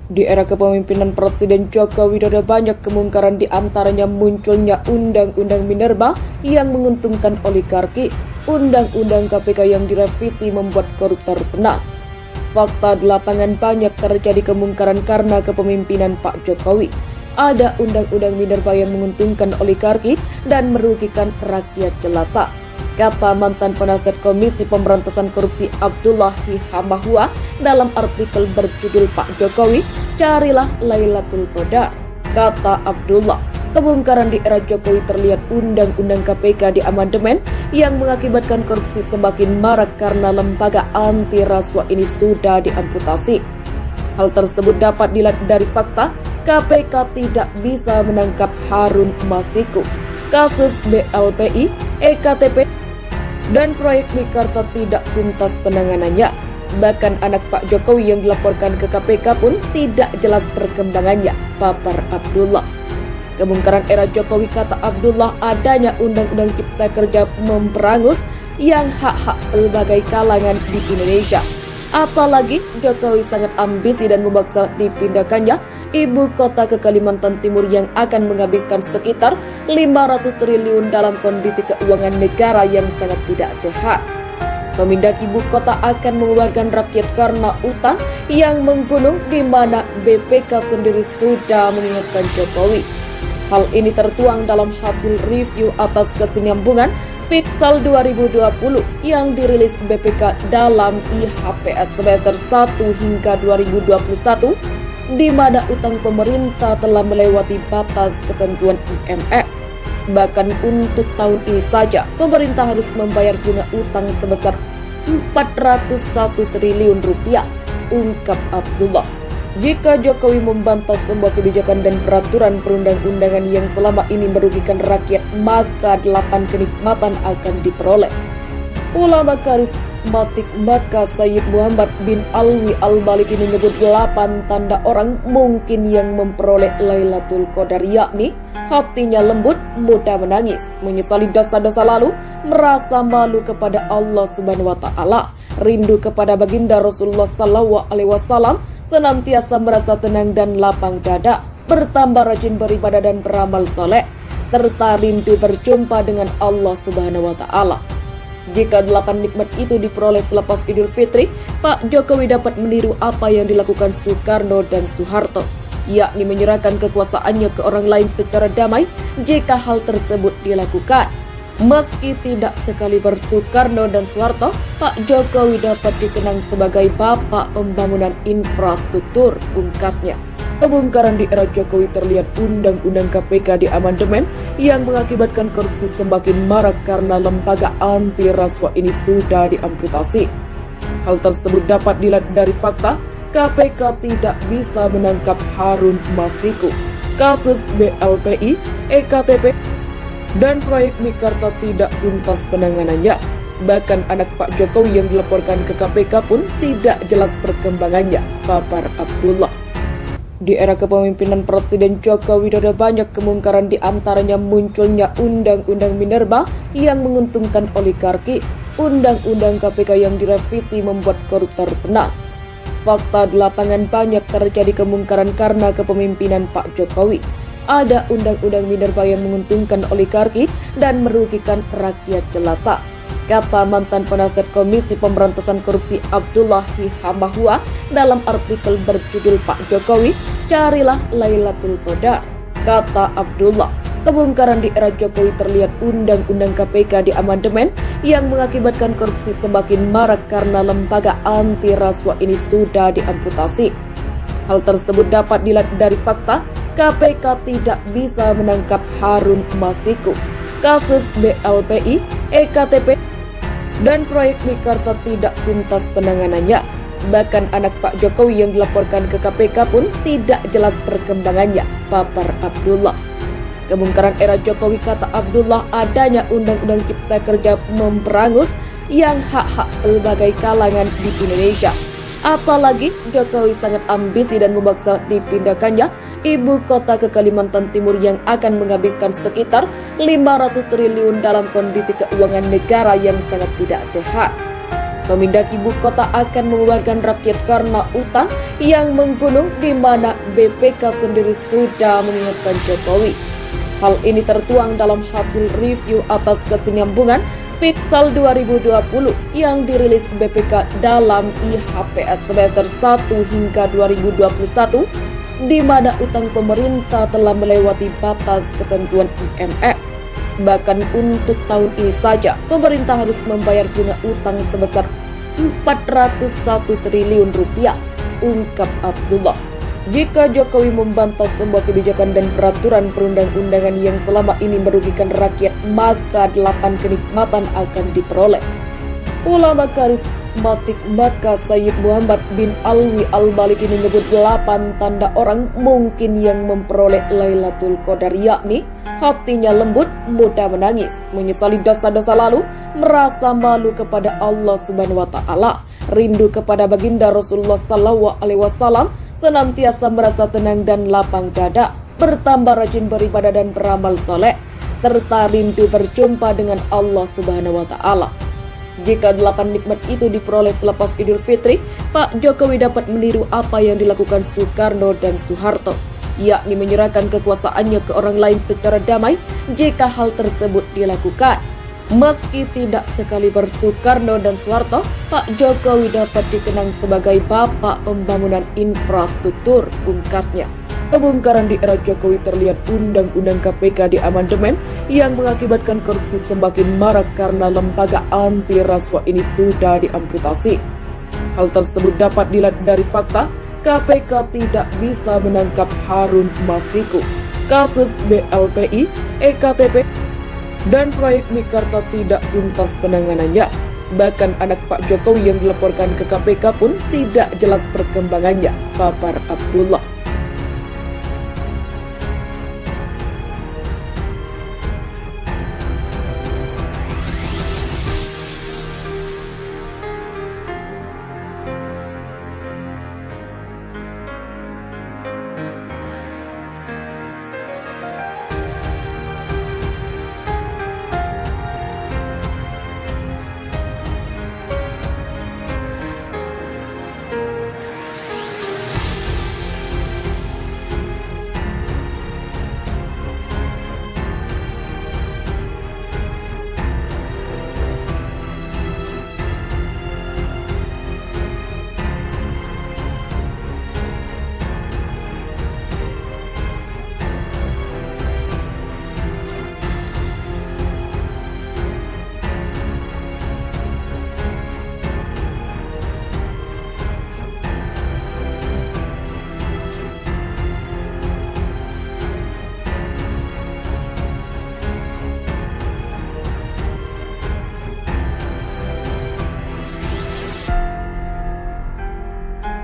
Di era kepemimpinan Presiden Joko Widodo banyak kemungkaran, di antaranya munculnya Undang-Undang Minerba yang menguntungkan oligarki, Undang-Undang KPK yang direvisi membuat koruptor senang. Fakta di lapangan banyak terjadi kemungkaran karena kepemimpinan Pak Jokowi. Ada Undang-Undang Minerba yang menguntungkan oligarki dan merugikan rakyat jelata, kata mantan penasihat Komisi Pemberantasan Korupsi Abdullah Hambahua dalam artikel berjudul Pak Jokowi, Carilah Lailatul Qadar. Kata Abdullah, kemungkaran di era Jokowi terlihat Undang-Undang KPK di amandemen yang mengakibatkan korupsi semakin marak karena lembaga anti rasuah ini sudah diamputasi. Hal tersebut dapat dilihat dari fakta KPK tidak bisa menangkap Harun Masiku, kasus BLPI, EKTP, dan proyek Mekarta tidak tuntas penanganannya. Bahkan anak Pak Jokowi yang dilaporkan ke KPK pun tidak jelas perkembangannya, papar Abdullah. Kemungkaran era Jokowi, kata Abdullah, adanya Undang-Undang Cipta Kerja memperangus yang hak-hak berbagai kalangan di Indonesia. Apalagi Jokowi sangat ambisi dan memaksa dipindahkannya ibu kota ke Kalimantan Timur yang akan menghabiskan sekitar 500 triliun dalam kondisi keuangan negara yang sangat tidak sehat. Pemindahan ibu kota akan mengeluarkan rakyat karena utang yang menggunung, di mana BPK sendiri sudah mengingatkan Jokowi. Hal ini tertuang dalam hasil review atas kesinambungan Fiscal 2020 yang dirilis BPK dalam IHPS semester 1 hingga 2021, di mana utang pemerintah telah melewati batas ketentuan IMF. Bahkan untuk tahun ini saja, pemerintah harus membayar bunga utang sebesar 401 triliun rupiah, ungkap Abdullah. Jika Jokowi membantah semua kebijakan dan peraturan perundang-undangan yang selama ini merugikan rakyat, maka 8 kenikmatan akan diperoleh. Ulama karismatik Makkah Sayyid Muhammad bin Alwi Al-Maliki menyebut 8 tanda orang mungkin yang memperoleh Lailatul Qadar, yakni hatinya lembut, mudah menangis, menyesali dosa-dosa lalu, merasa malu kepada Allah Subhanahu wa Ta'ala, rindu kepada baginda Rasulullah Sallallahu Alaihi Wasallam, senantiasa merasa tenang dan lapang dada, bertambah rajin beribadah dan beramal soleh, serta rindu berjumpa dengan Allah Subhanahu wa Ta'ala. Jika 8 nikmat itu diperoleh selepas Idul Fitri, Pak Jokowi dapat meniru apa yang dilakukan Soekarno dan Soeharto, yakni menyerahkan kekuasaannya ke orang lain secara damai jika hal tersebut dilakukan. Meski tidak sekaliber Soekarno dan Soeharto, Pak Jokowi dapat dikenang sebagai bapak pembangunan infrastruktur, pungkasnya. Kemungkaran di era Jokowi terlihat Undang-Undang KPK di amandemen yang mengakibatkan korupsi semakin marak karena lembaga anti rasuah ini sudah diamputasi. Hal tersebut dapat dilihat dari fakta KPK tidak bisa menangkap Harun Masiku, kasus BLPI, EKTP, dan proyek Mekarta tidak tuntas penanganannya. Bahkan anak Pak Jokowi yang dilaporkan ke KPK pun tidak jelas perkembangannya, papar Abdullah. Di era kepemimpinan Presiden Joko Widodo banyak kemungkaran, di antaranya munculnya Undang-Undang Minerba yang menguntungkan oligarki, Undang-Undang KPK yang direvisi membuat koruptor senang. Fakta di lapangan banyak terjadi kemungkaran karena kepemimpinan Pak Jokowi. Ada Undang-Undang Minerba yang menguntungkan oligarki dan merugikan rakyat jelata, kata mantan penasihat Komisi Pemberantasan Korupsi Abdullah Hambahua dalam artikel berjudul Pak Jokowi, Carilah Lailatul Qadar. Kata Abdullah, kemungkaran di era Jokowi terlihat Undang-Undang KPK di amandemen yang mengakibatkan korupsi semakin marak karena lembaga anti rasuah ini sudah diamputasi. Hal tersebut dapat dilihat dari fakta KPK tidak bisa menangkap Harun Masiku, kasus BLPI, EKTP, dan proyek Mekarta tidak tuntas penanganannya. Bahkan anak Pak Jokowi yang dilaporkan ke KPK pun tidak jelas perkembangannya, papar Abdullah. Kemungkaran era Jokowi, kata Abdullah, adanya Undang-Undang Cipta Kerja memperangus yang hak-hak berbagai kalangan di Indonesia. Apalagi Jokowi sangat ambisi dan memaksa dipindahkannya ibu kota ke Kalimantan Timur yang akan menghabiskan sekitar 500 triliun dalam kondisi keuangan negara yang sangat tidak sehat. Pemindahan ibu kota akan membebankan rakyat karena utang yang menggunung, di mana BPK sendiri sudah mengingatkan Jokowi. Hal ini tertuang dalam hasil review atas kesinambungan Fiskal 2020 yang dirilis BPK dalam IHPS semester 1 hingga 2021, di mana utang pemerintah telah melewati batas ketentuan IMF. Bahkan untuk tahun ini saja, pemerintah harus membayar bunga utang sebesar 401 triliun rupiah, ungkap Abdullah. Jika Jokowi membantah semua kebijakan dan peraturan perundang-undangan yang selama ini merugikan rakyat, maka 8 kenikmatan akan diperoleh. Ulama karismatik Makkah Sayyid Muhammad bin Alwi Al-Maliki menyebut 8 tanda orang mungkin yang memperoleh Lailatul Qadar, yakni hatinya lembut, mudah menangis, menyesali dosa-dosa lalu, merasa malu kepada Allah Subhanahu wa taala, rindu kepada baginda Rasulullah sallallahu alaihi wasallam, senantiasa merasa tenang dan lapang dada, bertambah rajin beribadah dan beramal soleh, serta rindu berjumpa dengan Allah Subhanahu wa taala. Jika 8 nikmat itu diperoleh selepas Idul Fitri, Pak Jokowi dapat meniru apa yang dilakukan Soekarno dan Soeharto, yakni menyerahkan kekuasaannya ke orang lain secara damai jika hal tersebut dilakukan. Meski tidak sekaliber Soekarno dan Soeharto, Pak Jokowi dapat dikenang sebagai bapak pembangunan infrastruktur, pungkasnya. Kebongkaran di era Jokowi terlihat undang-undang KPK diamandemen yang mengakibatkan korupsi semakin marak karena lembaga anti rasuah ini sudah diamputasi. Hal tersebut dapat dilihat dari fakta KPK tidak bisa menangkap Harun Masiku, kasus BLPI, EKTP, dan proyek Mekarta tidak tuntas penanganannya. Bahkan anak Pak Jokowi yang dilaporkan ke KPK pun tidak jelas perkembangannya, paparkan Abdullah.